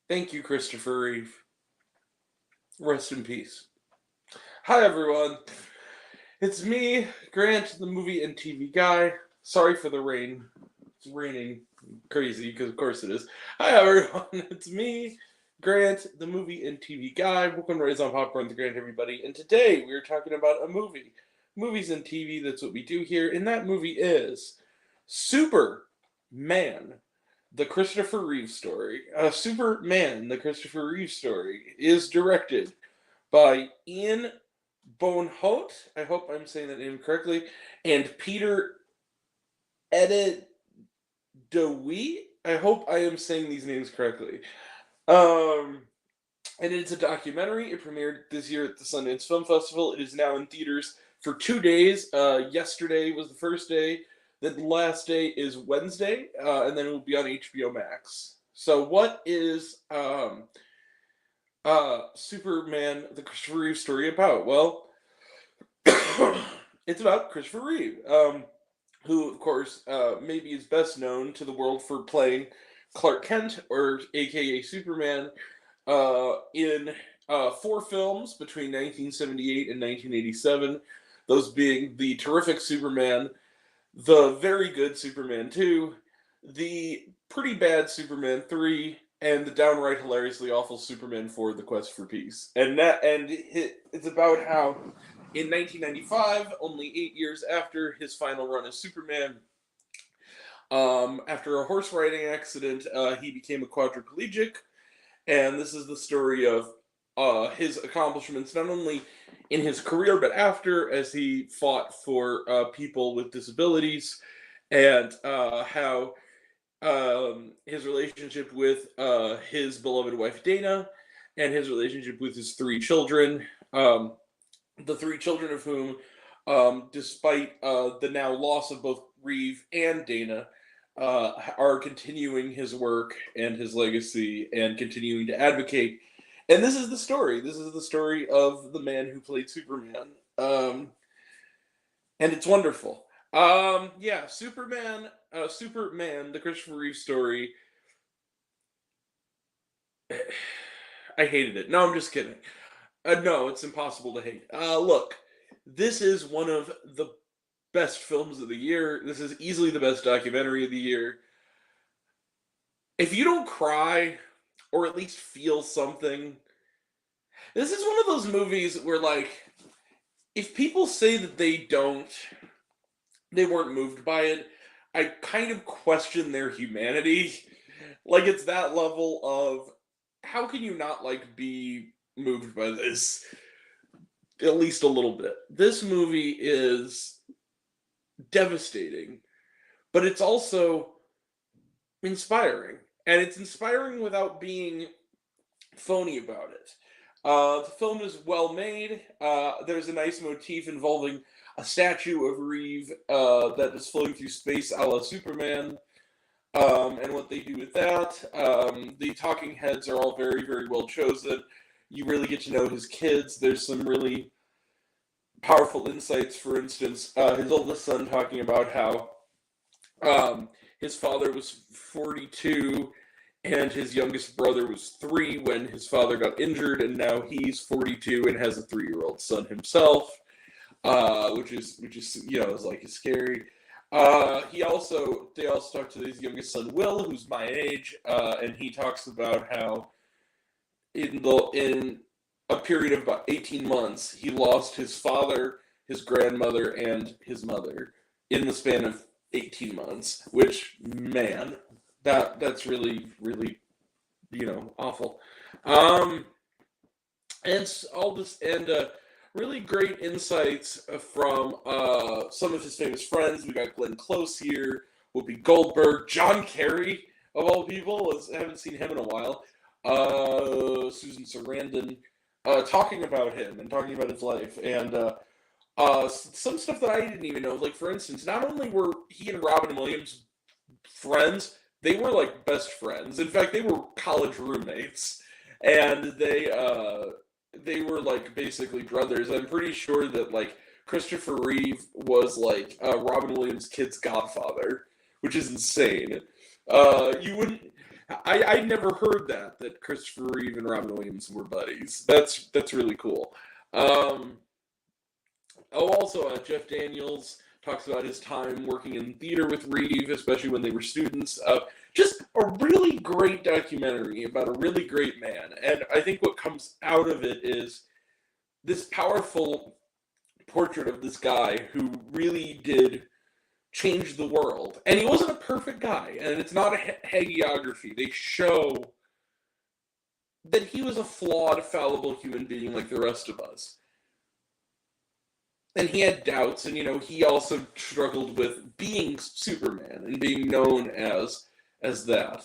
Thank you, Christopher Reeve. Rest in peace. Hi, everyone. It's me, Grant, the movie and TV guy. Sorry for the rain. It's raining crazy, because of course it is. Hi, everyone. It's me, Grant, the movie and TV guy. Welcome to Raise on Popcorn with Grant, everybody. And today we are talking about a movie. Movies and TV, that's what we do here. And that movie is Superman, the Christopher Reeve story. Superman, the Christopher Reeve story, is directed by Ian Bonhote. I hope I'm saying that name correctly. And Peter Edit DeWee. I hope I am saying these names correctly. Um, and it's a documentary. It premiered this year at the Sundance Film Festival. It is now in theaters for 2 days. Yesterday was the first day. The last day is Wednesday, and then it will be on HBO Max. So, what is Superman, the Christopher Reeve story about? Well, it's about Christopher Reeve, who, of course, maybe is best known to the world for playing Clark Kent, or aka Superman, in four films between 1978 and 1987. Those being the terrific Superman, the very good Superman 2, the pretty bad Superman 3, and the downright hilariously awful Superman 4, The Quest for Peace. It's about how in 1995, only 8 years after his final run as Superman, after a horse riding accident, he became a quadriplegic. And this is the story of his accomplishments, not only in his career, but after, as he fought for people with disabilities, and how his relationship with his beloved wife Dana, and his relationship with his three children, the three children of whom, despite the now loss of both Reeve and Dana, are continuing his work and his legacy and continuing to advocate. And this is the story. This is the story of the man who played Superman. And it's wonderful. Yeah, Superman, the Christopher Reeve story. I hated it. No, I'm just kidding. No, it's impossible to hate. Look, this is one of the best films of the year. This is easily the best documentary of the year. If you don't cry, or at least feel something, this is one of those movies where, like, if people say that they weren't moved by it, I kind of question their humanity. Like, it's that level of, how can you not, like, be moved by this? At least a little bit. This movie is devastating, but it's also inspiring. And it's inspiring without being phony about it. The film is well made. There's a nice motif involving a statue of Reeve that is floating through space a la Superman, and what they do with that. The talking heads are all very, very well chosen. You really get to know his kids. There's some really powerful insights. For instance, his oldest son talking about how his father was 42 and his youngest brother was 3 when his father got injured, and now he's 42 and has a 3-year-old son himself, which is is like is scary. They also talk to his youngest son Will, who's my age, and he talks about how in a period of about 18 months he lost his father, his grandmother, and his mother in the span of 18 months. Which, man, that's really, really, awful. And all this, and really great insights from some of his famous friends. We got Glenn Close here, Whoopi Goldberg, John Kerry, of all people. I haven't seen him in a while. Susan Sarandon, talking about him and talking about his life, and some stuff that I didn't even know. Like, for instance, not only were he and Robin Williams friends, they were like best friends. In fact, they were college roommates, and they were like basically brothers. I'm pretty sure that, like, Christopher Reeve was like Robin Williams' kid's godfather, which is insane. You wouldn't. I never heard that Christopher Reeve and Robin Williams were buddies. That's really cool. Um, also, Jeff Daniels talks about his time working in theater with Reeve, especially when they were students. Just a really great documentary about a really great man. And I think what comes out of it is this powerful portrait of this guy who really did change the world. And he wasn't a perfect guy, and it's not a hagiography. They show that he was a flawed, fallible human being like the rest of us. And he had doubts, and he also struggled with being Superman and being known as that.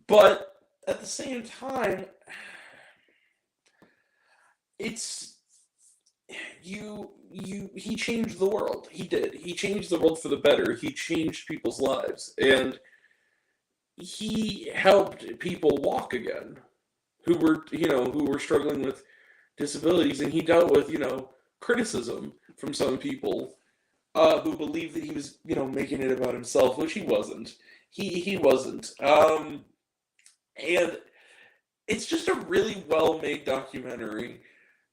But at the same time, it's he changed the world. He did. He changed the world for the better. He changed people's lives, and he helped people walk again who were struggling with disabilities, and he dealt with criticism from some people who believed that he was making it about himself, which he wasn't. He wasn't. And it's just a really well-made documentary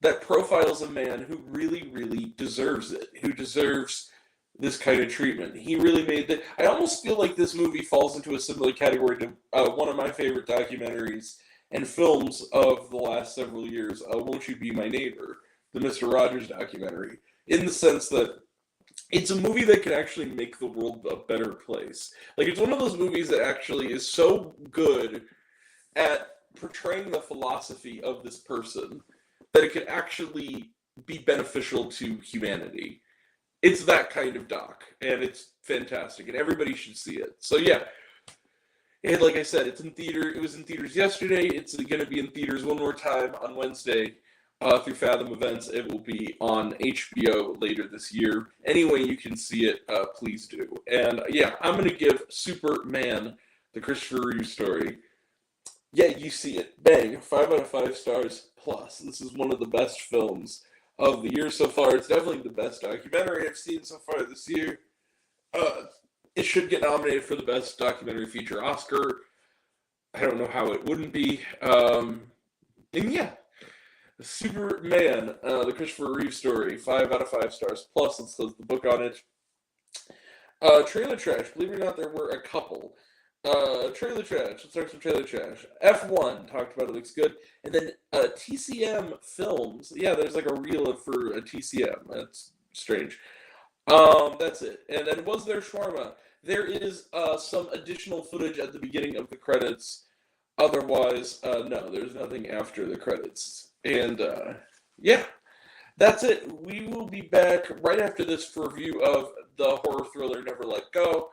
that profiles a man who really, really deserves it, who deserves this kind of treatment. He really made that. I almost feel like this movie falls into a similar category to one of my favorite documentaries and films of the last several years, Won't You Be My Neighbor, the Mr. Rogers documentary, in the sense that it's a movie that can actually make the world a better place. Like, it's one of those movies that actually is so good at portraying the philosophy of this person that it could actually be beneficial to humanity. It's that kind of doc, and it's fantastic, and everybody should see it. So yeah, and like I said, it's in theater. It was in theaters yesterday. It's going to be in theaters one more time on Wednesday through Fathom Events. It will be on HBO later this year. Any way you can see it, please do. And yeah, I'm going to give Superman, the Christopher Reeve story. Yeah, you see it. Bang. 5 out of 5 stars plus. This is one of the best films of the year so far. It's definitely the best documentary I've seen so far this year. It should get nominated for the best documentary feature Oscar. I don't know how it wouldn't be. And yeah, Superman, the Christopher Reeve story, 5 out of 5 stars plus. It says the book on it. Trailer trash. Believe it or not, there were a couple. Trailer trash. Let's start some trailer trash. F1 talked about it, looks good. And then TCM Films. Yeah, there's like a reel for a TCM. That's strange. That's it. And then was there shawarma? There is some additional footage at the beginning of the credits. Otherwise, no, there's nothing after the credits. And yeah, that's it. We will be back right after this for a review of the horror thriller Never Let Go.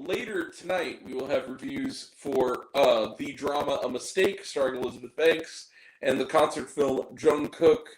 Later tonight, we will have reviews for the drama A Mistake, starring Elizabeth Banks, and the concert film Joan Cook,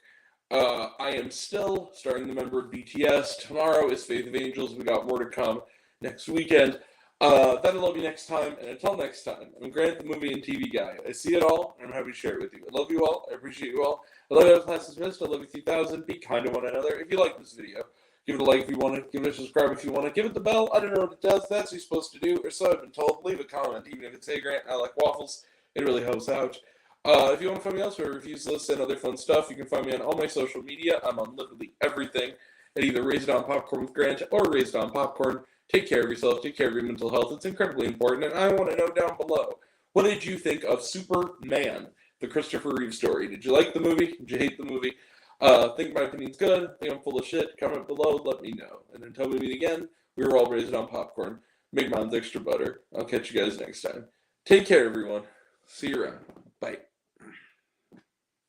I Am Still, starring the member of BTS. Tomorrow is Faith of Angels. We got more to come next weekend. That'll all be next time, and until next time, I'm Grant, the movie and TV guy. I see it all, and I'm happy to share it with you. I love you all. I appreciate you all. I love you all. Class dismissed. I love you 3000. Be kind to one another. If you like this video, give it a like if you want to. Give it a subscribe if you want to. Give it the bell. I don't know what it does. That's what you're supposed to do, or so I've been told. Leave a comment, even if it's, hey, Grant, I like waffles. It really helps out. If you want to find me elsewhere, reviews, lists, and other fun stuff, you can find me on all my social media. I'm on literally everything at either Raised on Popcorn with Grant or Raised on Popcorn. Take care of yourself. Take care of your mental health. It's incredibly important. And I want to know down below, what did you think of Superman, the Christopher Reeve story? Did you like the movie? Did you hate the movie? Think my opinion's good? Think I'm full of shit? Comment below. Let me know. And until we meet again, we were all raised on popcorn. Make mine's extra butter. I'll catch you guys next time. Take care, everyone. See you around.